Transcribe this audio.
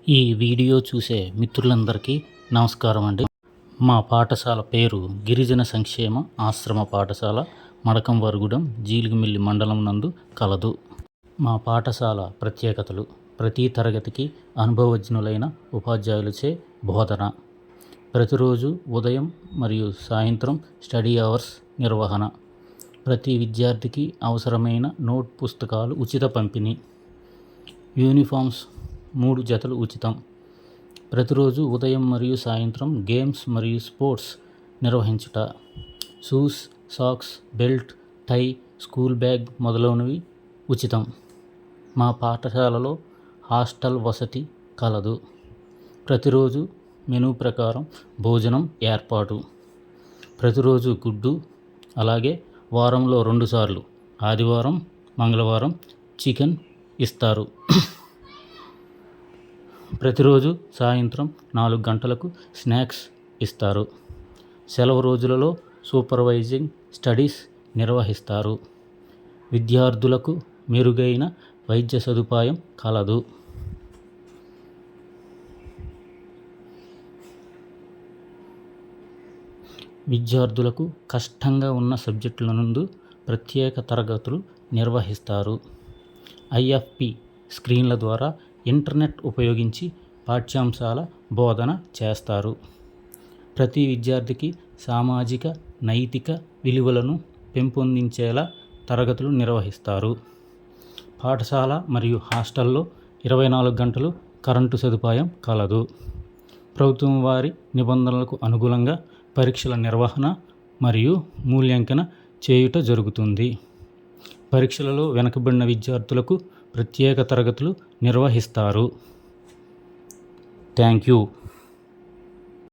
ఈ వీడియో చూసే మిత్రులందరికీ నమస్కారం అండి. మా పాఠశాల పేరు గిరిజన సంక్షేమ ఆశ్రమ పాఠశాల మడకంవరగూడెం జీలిగిమిల్లి మండలం నందు కలదు. మా పాఠశాల ప్రత్యేకతలు: ప్రతి తరగతికి అనుభవజ్ఞులైన ఉపాధ్యాయులచే బోధన, ప్రతిరోజు ఉదయం మరియు సాయంత్రం స్టడీ అవర్స్ నిర్వహణ, ప్రతి విద్యార్థికి అవసరమైన నోట్ పుస్తకాలు ఉచిత పంపిణీ, యూనిఫామ్స్ 3 జతలు ఉచితం, ప్రతిరోజు ఉదయం మరియు సాయంత్రం గేమ్స్ మరియు స్పోర్ట్స్ నిర్వహించుట, షూస్, సాక్స్, బెల్ట్, టై, స్కూల్ బ్యాగ్ మొదలైనవి ఉచితం. మా పాఠశాలలో హాస్టల్ వసతి కలదు. ప్రతిరోజు మెనూ ప్రకారం భోజనం ఏర్పాటు. ప్రతిరోజు గుడ్డు, అలాగే వారంలో 2 సార్లు ఆదివారం, మంగళవారం చికెన్ ఇస్తారు. ప్రతిరోజు సాయంత్రం 4 గంటలకు స్నాక్స్ ఇస్తారు. సెలవు రోజులలో సూపర్వైజింగ్ స్టడీస్ నిర్వహిస్తారు. విద్యార్థులకు మెరుగైన వైద్య సదుపాయం కలదు. విద్యార్థులకు కష్టంగా ఉన్న సబ్జెక్టుల నందు ప్రత్యేక తరగతులు నిర్వహిస్తారు. ఐఎఫ్పి స్క్రీన్ల ద్వారా ఇంటర్నెట్ ఉపయోగించి పాఠ్యాంశాల బోధన చేస్తారు. ప్రతి విద్యార్థికి సామాజిక, నైతిక విలువలను పెంపొందించేలా తరగతులు నిర్వహిస్తారు. పాఠశాల మరియు హాస్టల్లో 24 గంటలు కరెంటు సదుపాయం కలదు. ప్రభుత్వం వారి నిబంధనలకు అనుగుణంగా పరీక్షల నిర్వహణ మరియు మూల్యాంకన చేయుట జరుగుతుంది. పరీక్షలలో వెనుకబడిన విద్యార్థులకు ప్రత్యేక తరగతులు నిర్వహిస్తారు. Thank you.